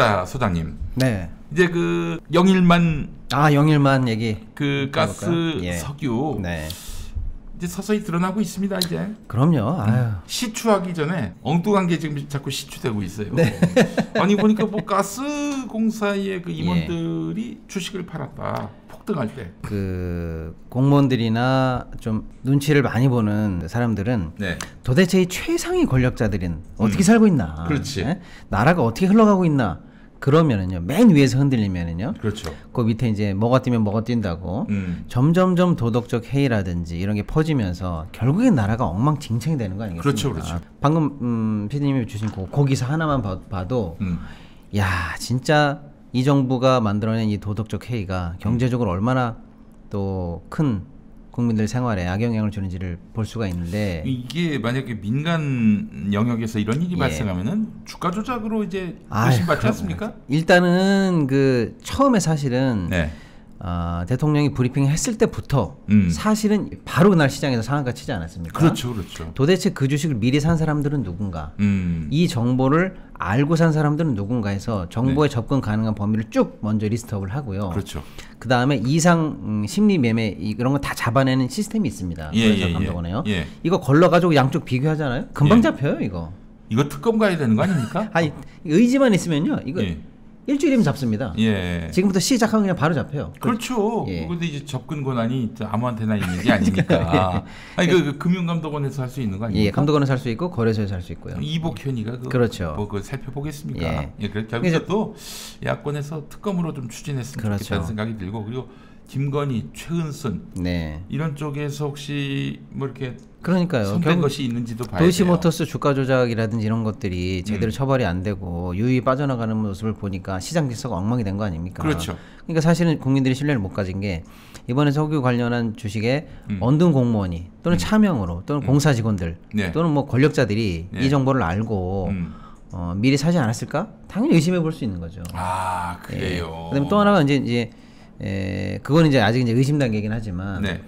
자, 소장님. 네. 이제 그 영일만 영일만 얘기. 그 가스 예. 석유 네. 이제 서서히 드러나고 있습니다, 이제. 그럼요. 아유. 시추하기 전에 엉뚱한 게 지금 자꾸 시추되고 있어요. 네. 아니 보니까 뭐 가스 공사의 그 임원들이 주식을 팔았다. 폭등할 때. 그 공무원들이나 좀 눈치를 많이 보는 사람들은 네. 도대체 이 최상위 권력자들은 어떻게 살고 있나? 그렇지. 네? 나라가 어떻게 흘러가고 있나? 그러면은요, 맨 위에서 흔들리면은요, 그렇죠. 그 밑에 이제 뭐가 뛰면 뭐가 뛴다고 점점점 도덕적 해이라든지 이런 게 퍼지면서 결국엔 나라가 엉망진창이 되는 거 아니겠습니까? 그렇죠, 그렇죠. 방금 PD님이 주신 그 기사 하나만 봐도 야, 진짜 이 정부가 만들어낸 이 도덕적 해이가 경제적으로 얼마나 또 큰 국민들 생활에 악영향을 주는지를 볼 수가 있는데, 이게 만약에 민간 영역에서 이런 일이 발생하면은 주가 조작으로 이제 의심받지 않습니까? 일단은 그 처음에 사실은 네. 대통령이 브리핑 했을 때부터 사실은 바로 그날 시장에서 상한가 치지 않았습니까? 그렇죠, 그렇죠. 도대체 그 주식을 미리 산 사람들은 누군가? 이 정보를 알고 산 사람들은 누군가 해서 정보에 접근 가능한 범위를 쭉 먼저 리스트업을 하고요. 그렇죠. 그 다음에 이상 심리 매매 이런 거 다 잡아내는 시스템이 있습니다. 감독원에요. 이거 걸러가지고 양쪽 비교하잖아요. 금방 잡혀요, 이거. 이거 특검 가야 되는 거 아닙니까? 아니, 의지만 있으면요, 이거 일주일이면 잡습니다. 지금부터 시작하면 그냥 바로 잡혀요. 그렇죠. 그런데 이제 접근 권한이 아무한테나 있는 게 아니니까. 아니 그 금융감독원에서 할 수 있는 거 아닙니까? 예, 감독원에서 할 수 있고 거래소에서 할 수 있고요. 이복현이가 그렇죠. 뭐 그걸 살펴보겠습니까? 결국에 또 야권에서 특검으로 좀 추진했으면 좋겠다는 생각이 들고, 그리고 김건희, 최은순 이런 쪽에서 혹시 뭐 이렇게 손댄 것이 있는지도 봐야 돼요. 도이치모터스 주가 조작이라든지 이런 것들이 제대로 처벌이 안 되고 유유히 빠져나가는 모습을 보니까 시장 질서가 엉망이 된 거 아닙니까? 그렇죠. 그러니까 사실은 국민들이 신뢰를 못 가진 게, 이번에 석유 관련한 주식에 언둔 공무원이 또는 차명으로 또는 공사 직원들 또는 뭐 권력자들이 이 정보를 알고 미리 사지 않았을까? 당연히 의심해 볼 수 있는 거죠. 아, 그래요. 그다음에 또 하나가 이제 그건 이제 아직 이제 의심 단계이긴 하지만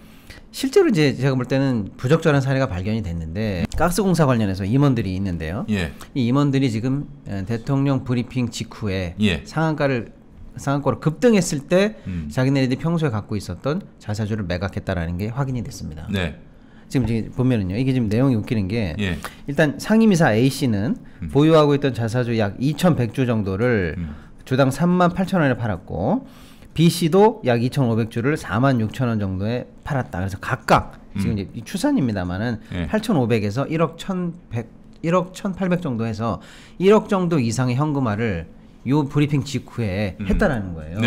실제로 이제 제가 볼 때는 부적절한 사례가 발견이 됐는데, 가스공사 관련해서 임원들이 있는데요. 이 임원들이 지금 대통령 브리핑 직후에 상한가로 급등했을 때 자기네들이 평소에 갖고 있었던 자사주를 매각했다라는 게 확인이 됐습니다. 지금 보면은요, 이게 지금 내용이 웃기는 게 일단 상임이사 A 씨는 보유하고 있던 자사주 약 2,100주 정도를 주당 38,000원에 팔았고, B 씨도 약 2,500주를 46,000원 정도에 팔았다. 그래서 각각 지금 이제 추산입니다만은 8,500에서 1억 1,800 정도 해서 1억 정도 이상의 현금화를 요 브리핑 직후에 했다라는 거예요.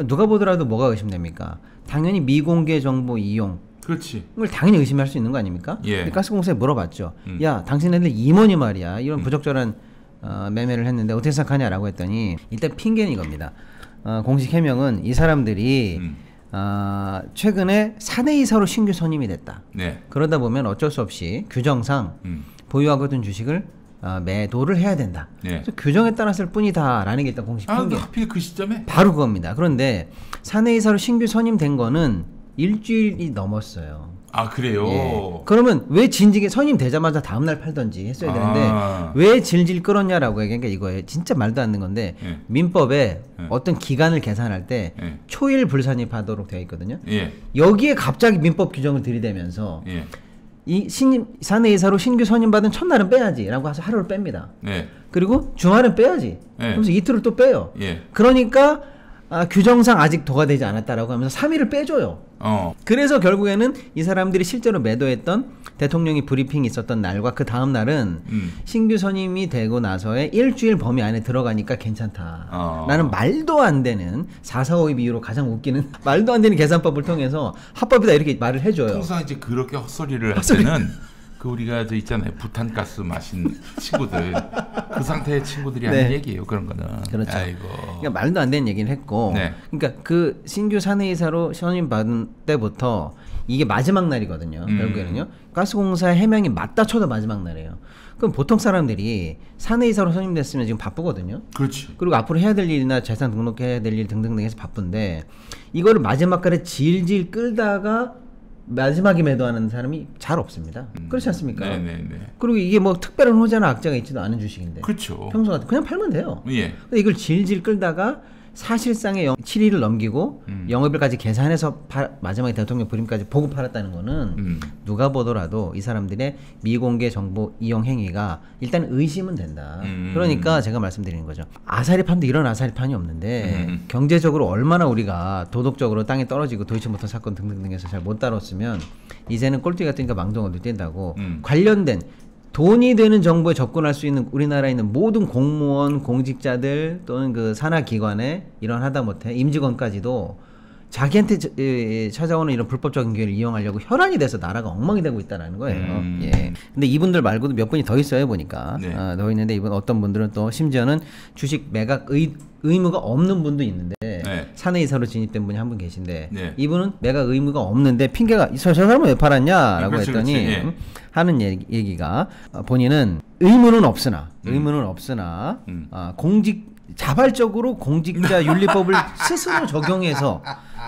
누가 보더라도 뭐가 의심됩니까? 당연히 미공개 정보 이용. 그렇지. 이걸 당연히 의심할 수 있는 거 아닙니까? 가스공사에 물어봤죠. 야, 당신네들 임원이 말이야, 이런 부적절한 매매를 했는데 어떻게 생각하냐라고 했더니, 일단 핑계는 이겁니다. 공식 해명은 이 사람들이 최근에 사내이사로 신규 선임이 됐다. 그러다 보면 어쩔 수 없이 규정상 보유하고 있던 주식을 매도를 해야 된다. 그래서 규정에 따랐을 뿐이다라는 게 일단 공식 핑계. 하필 그 시점에? 바로 그겁니다. 그런데 사내이사로 신규 선임된 거는 일주일이 넘었어요. 아, 그래요? 그러면 왜 진직에 선임되자마자 다음날 팔던지 했어야 되는데 왜 질질 끌었냐라고 얘기하니까 이거예요. 진짜 말도 안 되는 건데, 민법에 어떤 기간을 계산할 때 초일 불산입하도록 되어 있거든요. 여기에 갑자기 민법 규정을 들이대면서 이 사내이사로 신규 선임받은 첫날은 빼야지라고 해서 하루를 뺍니다. 그리고 주말은 빼야지. 그래서 이틀을 또 빼요. 그러니까 규정상 아직 도가 되지 않았다라고 하면서 3일을 빼줘요. 그래서 결국에는 이 사람들이 실제로 매도했던, 대통령이 브리핑이 있었던 날과 그 다음 날은 신규 선임이 되고 나서의 일주일 범위 안에 들어가니까 괜찮다. 라는 말도 안 되는 445의 비유로 가장 웃기는 말도 안 되는 계산법을 통해서 합법이다 이렇게 말을 해줘요. 통상 이제 그렇게 헛소리를 할 때는 그 우리가 저 있잖아요, 부탄가스 마신 친구들, 그 상태의 친구들이 하는 얘기예요, 그런 거는. 그렇죠. 아이고. 그러니까 말도 안 되는 얘기를 했고, 그러니까 그 신규 사내이사로 선임 받은 때부터 이게 마지막 날이거든요. 결국에는요, 가스공사 해명이 맞다 쳐도 마지막 날이에요. 그럼 보통 사람들이 사내이사로 선임됐으면 지금 바쁘거든요. 그렇지. 그리고 앞으로 해야 될 일이나 재산 등록해야 될 일 등등등 해서 바쁜데, 이거를 마지막 날에 질질 끌다가 마지막에 매도하는 사람이 잘 없습니다. 그렇지 않습니까? 그리고 이게 뭐 특별한 호재나 악재가 있지도 않은 주식인데. 그렇죠. 평소 같은 그냥 팔면 돼요. 예. 근데 이걸 질질 끌다가 사실상의 7일을 넘기고 영업일까지 계산해서 마지막에 대통령 부림까지 보고 팔았다는 거는 누가 보더라도 이 사람들의 미공개 정보 이용 행위가 일단 의심은 된다. 그러니까 제가 말씀드리는 거죠. 아사리판도 이런 아사리판이 없는데 경제적으로 얼마나 우리가 도덕적으로 땅에 떨어지고 도이치모터 사건 등등등에서 잘 못 다뤘으면 이제는 꼴뚜기가 뜨니까 망둥어도 뛴다고 관련된 돈이 되는 정보에 접근할 수 있는 우리나라에 있는 모든 공무원, 공직자들 또는 그 산하기관에 이런 하다못해 임직원까지도 자기한테 찾아오는 이런 불법적인 기회를 이용하려고 혈안이 돼서 나라가 엉망이 되고 있다는 거예요. 예. 근데 이분들 말고도 몇 분이 더 있어요 보니까. 네. 더 있는데 이분 어떤 분들은 또 심지어는 주식 매각 의무가 없는 분도 있는데 네. 사내이사로 진입된 분이 한 분 계신데 네. 이분은 매각 의무가 없는데 핑계가 저 사람은 왜 팔았냐라고 그렇지, 했더니 그렇지. 예. 하는 얘기가 본인은 의무는 없으나 자발적으로 공직자 윤리법을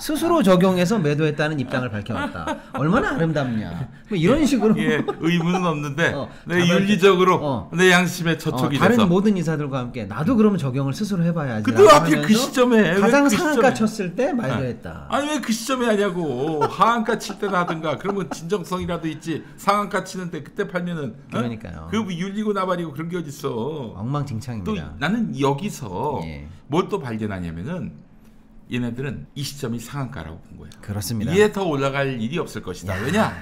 스스로 적용해서 매도했다는 입장을 밝혀왔다. 얼마나 아름답냐. 뭐 이런 식으로. 예, 의무는 없는데 내 윤리적으로 내 양심에 저촉이 돼서. 다른 모든 이사들과 함께 나도 그러면 적용을 스스로 해봐야지. 근데 하필 그 시점에 가장 상한가 쳤을 때 매도했다. 아니 왜 그 시점에 하냐고. 하한가 칠 때나 하든가. 그러면 진정성이라도 있지. 상한가 치는데 그때 팔면은 그러니까요. 그 윤리고 나발이고 그런 게 어딨어. 엉망진창입니다. 또 나는 여기서 뭘 또 발견하냐면은 얘네들은 이 시점이 상한가라고 본 거야. 그렇습니다. 이에 더 올라갈 일이 없을 것이다. 왜냐?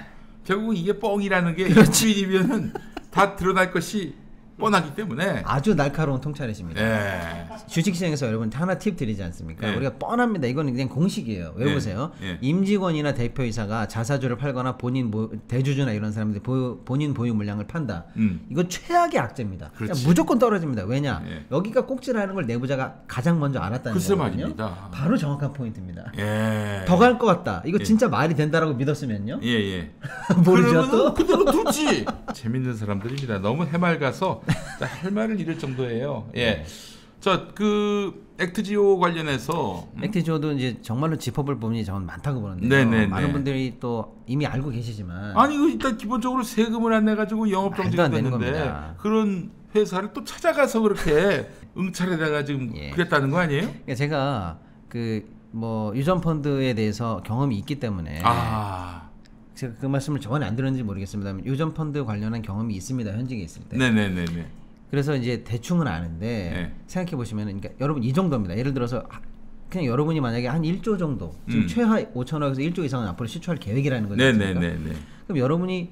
결국 이게 뻥이라는 게 일주일이면은 다 드러날 것이 뻔하기 때문에 아주 날카로운 통찰이십니다. 네. 주식시장에서 여러분 하나 팁 드리지 않습니까? 네. 우리가 뻔합니다. 이거는 그냥 공식이에요. 왜 보세요? 임직원이나 대표이사가 자사주를 팔거나 본인 대주주나 이런 사람들이 본인 보유 물량을 판다. 이거 최악의 악재입니다. 그냥 무조건 떨어집니다. 왜냐? 여기가 꼭지라는 걸 내부자가 가장 먼저 알았다는 거거든요. 말입니다. 바로 정확한 포인트입니다. 더 갈 것 같다. 이거 진짜 말이 된다라고 믿었으면요? 모르죠 또? 그대로 두지. 재밌는 사람들입니다. 너무 해맑아서 할 말을 잃을 정도예요. 예. 저 그 액트지오 관련해서 액트지오도 이제 정말로 짚어볼 부분이 저는 많다고 보는데 많은 분들이 또 이미 알고 계시지만 아니 이거 일단 기본적으로 세금을 안 내가지고 영업정지가 됐는데 그런 회사를 또 찾아가서 그렇게 응찰에다가 지금 그랬다는 거 아니에요? 그러니까 제가 뭐 유전펀드에 대해서 경험이 있기 때문에 제가 그 말씀을 저번에 안 들었는지 모르겠습니다만 유전펀드 관련한 경험이 있습니다. 현직에 있을 때. 네네네네. 그래서 이제 대충은 아는데 생각해 보시면은 그러니까 여러분 이 정도입니다. 예를 들어서 그냥 여러분이 만약에 한 1조 정도 지금 최하 5천억에서 1조 이상은 앞으로 시추할 계획이라는 거죠. 네네네네. 그럼 여러분이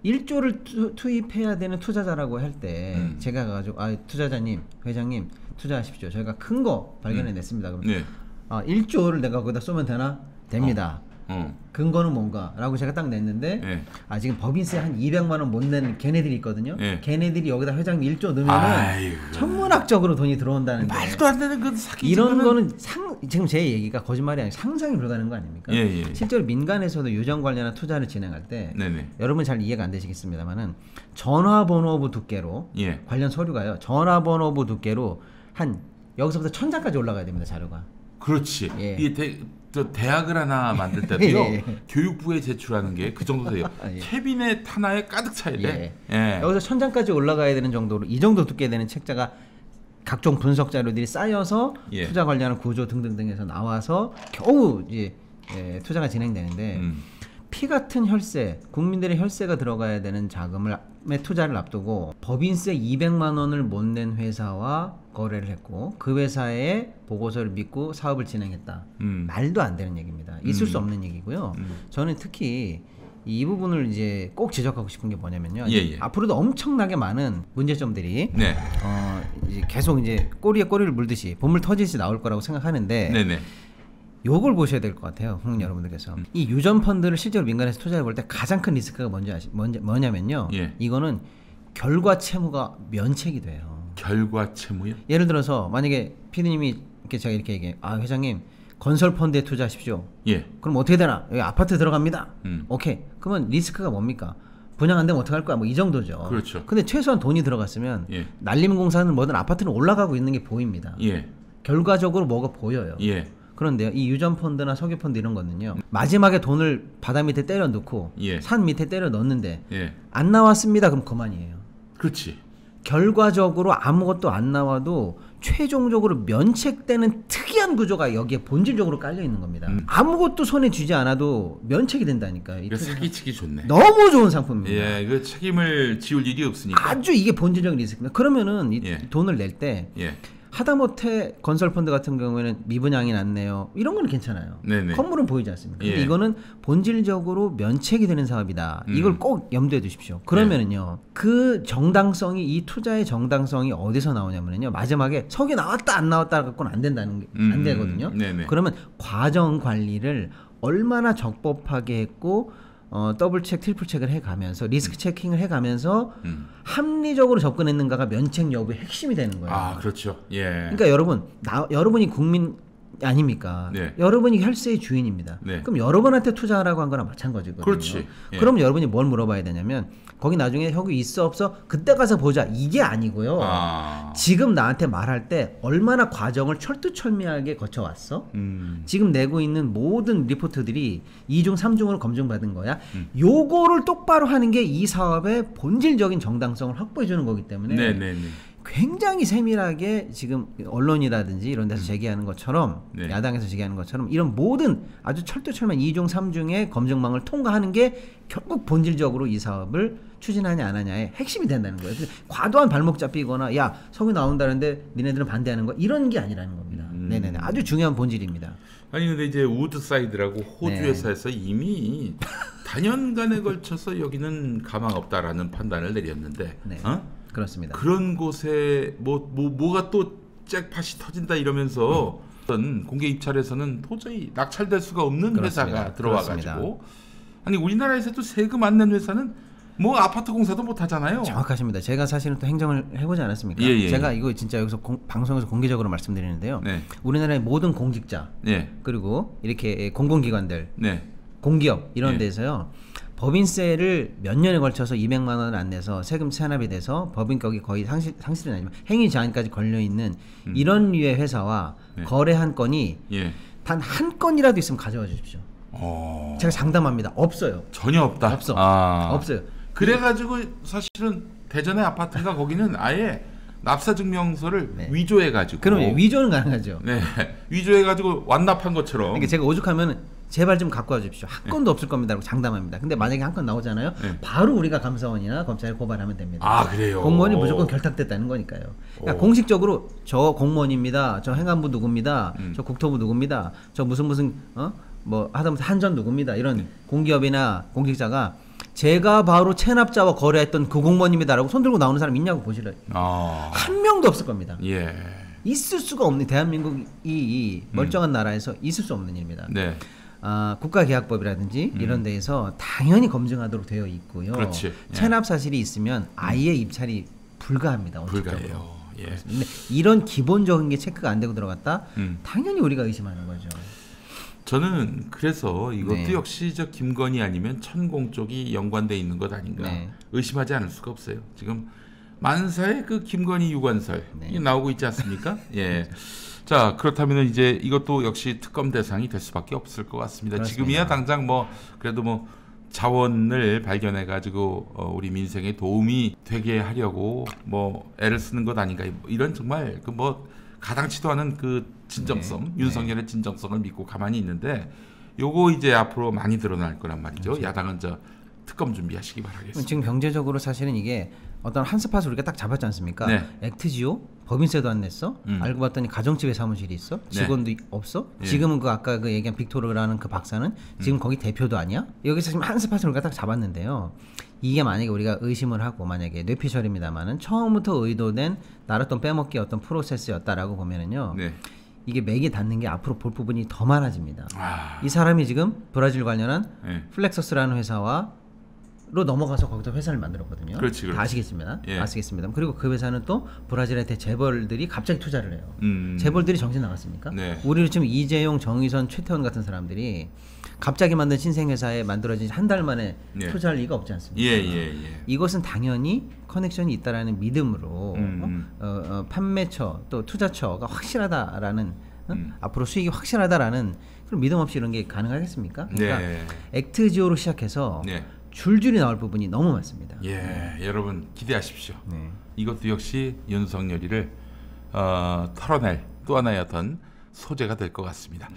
1조를 투입해야 되는 투자자라고 할 때 제가 가가지고 투자자님, 회장님 투자하십시오. 저희가 큰 거 발견해냈습니다. 그럼 1조를 내가 거기다 쏘면 되나? 됩니다. 근거는 뭔가? 라고 제가 딱 냈는데 지금 법인세 한 200만 원 못 낸 걔네들이 있거든요. 걔네들이 여기다 회장님 1조 넣으면은 천문학적으로 돈이 들어온다는 게 말도 안 되는 건 사기. 이런 거는 지금 제 얘기가 거짓말이 아니라 상상이 불가능한 거 아닙니까? 실제로 민간에서도 유전 관련한 투자를 진행할 때 여러분 잘 이해가 안 되시겠습니다만은 전화번호부 두께로 관련 서류가요. 전화번호부 두께로 한 여기서부터 1000장까지 올라가야 됩니다. 자료가. 그렇지. 이게 대학을 하나 만들 때도요. 교육부에 제출하는 게 그 정도 돼요. 캐비넷 하나에 가득 차야 돼. 여기서 1000장까지 올라가야 되는 정도로 이 정도 두께 되는 책자가 각종 분석 자료들이 쌓여서 투자 관련한 구조 등등등에서 나와서 겨우 이제 투자가 진행되는데 피 같은 혈세, 국민들의 혈세가 들어가야 되는 자금의 투자를 앞두고 법인세 200만 원을 못 낸 회사와 거래를 했고 그 회사의 보고서를 믿고 사업을 진행했다. 말도 안 되는 얘기입니다. 있을 수 없는 얘기고요. 저는 특히 이 부분을 이제 꼭 지적하고 싶은 게 뭐냐면요. 앞으로도 엄청나게 많은 문제점들이 이제 계속 이제 꼬리에 꼬리를 물듯이 보물 터지듯이 나올 거라고 생각하는데 요걸 보셔야 될 것 같아요, 국민 여러분들께서. 이 유전 펀드를 실제로 민간에서 투자해 볼 때 가장 큰 리스크가 뭐냐면요. 이거는 결과 채무가 면책이 돼요. 결과 채무요? 예를 들어서 만약에 피디님이 제가 이렇게 얘기해, 회장님 건설 펀드에 투자하십시오. 그럼 어떻게 되나? 여기 아파트 들어갑니다. 오케이. 그러면 리스크가 뭡니까? 분양 안 되면 어떡할 거야? 뭐 이 정도죠. 그렇죠. 근데 최소한 돈이 들어갔으면 날림공사는 뭐든 아파트는 올라가고 있는 게 보입니다. 결과적으로 뭐가 보여요. 그런데요, 이 유전 펀드나 석유 펀드 이런 거는요, 마지막에 돈을 바다 밑에 때려 넣고 산 밑에 때려 넣는데 안 나왔습니다. 그럼 그만이에요. 그렇지. 결과적으로 아무것도 안 나와도 최종적으로 면책되는 특이한 구조가 여기에 본질적으로 깔려 있는 겁니다. 아무것도 손에 쥐지 않아도 면책이 된다니까요. 이거 사기치기 좋네. 너무 좋은 상품입니다. 예, 그 책임을 지울 일이 없으니까. 아주 이게 본질적인 리스크입니다. 그러면은 이 돈을 낼 때 하다못해 건설 펀드 같은 경우에는 미분양이 났네요. 이런 건 괜찮아요. 네네. 건물은 보이지 않습니까? 근데 이거는 본질적으로 면책이 되는 사업이다. 이걸 꼭 염두에 두십시오. 그러면은요, 그 정당성이, 이 투자의 정당성이 어디서 나오냐면요, 마지막에 석유 나왔다 안 나왔다 갖고는 안 된다는 게 안 되거든요. 그러면 과정 관리를 얼마나 적법하게 했고, 더블 체크, 트리플 체크를 해가면서 리스크 체킹을 해가면서 합리적으로 접근했는가가 면책 여부의 핵심이 되는 거예요. 아, 그렇죠. 예. 그러니까 여러분이 국민 아닙니까? 여러분이 혈세의 주인입니다. 그럼 여러분한테 투자하라고 한 거랑 마찬가지거든요. 그렇지. 그럼 여러분이 뭘 물어봐야 되냐면, 거기 나중에 석유 있어 없어 그때 가서 보자, 이게 아니고요. 지금 나한테 말할 때 얼마나 과정을 철두철미하게 거쳐왔어? 지금 내고 있는 모든 리포트들이 2중 3중으로 검증받은 거야. 요거를 똑바로 하는 게 이 사업의 본질적인 정당성을 확보해 주는 거기 때문에 굉장히 세밀하게 지금 언론이라든지 이런 데서 제기하는 것처럼, 야당에서 제기하는 것처럼 이런 모든 아주 철두철미한 2중 3중의 검증망을 통과하는 게 결국 본질적으로 이 사업을 추진하냐 안 하냐의 핵심이 된다는 거예요. 과도한 발목 잡히거나 야 석유 나온다는데 니네들은 반대하는 거, 이런 게 아니라는 겁니다. 네네네, 아주 중요한 본질입니다. 아니 근데 이제 우드사이드라고 호주 회사에서 이미 단연간에 걸쳐서 여기는 가망 없다라는 판단을 내렸는데 그렇습니다. 그런 곳에 뭐가 또 잭팟이 터진다 이러면서 어떤 공개 입찰에서는 도저히 낙찰될 수가 없는 회사가 들어와가지고, 아니 우리나라에서도 세금 안 낸 회사는 뭐 아파트 공사도 못 하잖아요. 정확하십니다. 제가 사실은 또 행정을 해보지 않았습니까? 제가 이거 진짜 여기서 방송에서 공개적으로 말씀드리는데요. 우리나라의 모든 공직자 그리고 이렇게 공공기관들, 공기업 이런 데서요, 법인세를 몇 년에 걸쳐서 200만 원을 안 내서 세금 체납이 돼서 법인격이 거의 상실은 아니지만 행위 제한까지 걸려있는 이런 류의 회사와 거래 한 건이 단 한 건이라도 있으면 가져와 주십시오. 제가 장담합니다. 없어요. 전혀 없다. 없어요. 그래가지고 사실은 대전의 아파트가 거기는 아예 납사증명서를 위조해가지고. 그럼 위조는 가능하죠. 위조해가지고 완납한 것처럼. 그러니까 제가 오죽하면 제발 좀 갖고 와 주십시오. 한 건도 없을 겁니다라고 장담합니다. 근데 만약에 한 건 나오잖아요. 바로 우리가 감사원이나 검찰에 고발하면 됩니다. 아, 그래요? 공무원이 무조건 결탁됐다는 거니까요. 그러니까 공식적으로 저 공무원입니다. 저 행안부 누구입니다. 저 국토부 누구입니다. 저 무슨 뭐 하다못해 한전 누구입니다. 이런 공기업이나 공직자가 제가 바로 체납자와 거래했던 그 공무원입니다라고 손들고 나오는 사람 있냐고 보시래요. 한 명도 없을 겁니다. 있을 수가 없는, 대한민국이 이 멀쩡한 나라에서 있을 수 없는 일입니다. 국가계약법이라든지 이런 데에서 당연히 검증하도록 되어 있고요. 체납 사실이 있으면 아예 입찰이 불가합니다. 불가해요. 근데 이런 기본적인 게 체크가 안 되고 들어갔다? 당연히 우리가 의심하는 거죠. 저는 그래서 이것도 역시 저 김건희 아니면 천공 쪽이 연관돼 있는 것 아닌가 의심하지 않을 수가 없어요. 지금 만사의 그 김건희 유관설 나오고 있지 않습니까? 자, 그렇다면 이제 이것도 역시 특검 대상이 될 수밖에 없을 것 같습니다. 그렇습니다. 지금이야 당장 그래도 자원을 발견해 가지고 우리 민생에 도움이 되게 하려고 애를 쓰는 것 아닌가, 이런 정말 가당치도 않은 그 진정성, 윤석열의 진정성을 믿고 가만히 있는데, 요거 이제 앞으로 많이 드러날 거란 말이죠. 야당은 특검 준비하시기 바라겠습니다. 지금 경제적으로 사실은 이게 어떤 한 스팟을 우리가 딱 잡았지 않습니까? 액트지오 법인세도 안 냈어. 알고 봤더니 가정집에 사무실이 있어. 직원도 없어. 지금은 아까 얘기한 빅토르라는 그 박사는 지금 거기 대표도 아니야. 여기서 지금 한 스팟을 우리가 딱 잡았는데요. 이게 만약에 우리가 의심을 하고 만약에 뇌피셜입니다만은 처음부터 의도된 나랏돈 빼먹기 어떤 프로세스였다라고 보면은요. 이게 맥이 닿는 게 앞으로 볼 부분이 더 많아집니다. 이 사람이 지금 브라질 관련한 플렉서스라는 회사와 로 넘어가서 거기서 회사를 만들었거든요. 그렇지. 다 아시겠습니다. 아시겠습니다. 그리고 그 회사는 또 브라질의 재벌들이 갑자기 투자를 해요. 재벌들이 정신 나갔습니까? 우리는 지금 이재용, 정의선, 최태원 같은 사람들이 갑자기 만든 신생회사에 만들어진 한 달 만에 투자할 리가 없지 않습니까? 이것은 당연히 커넥션이 있다라는 믿음으로 판매처 또 투자처가 확실하다라는 앞으로 수익이 확실하다라는 그런 믿음 없이 이런 게 가능하겠습니까? 그러니까 액트지오로 시작해서 줄줄이 나올 부분이 너무 많습니다. 여러분 기대하십시오. 이것도 역시 윤석열이를 털어낼 또 하나의 어떤 소재가 될 것 같습니다.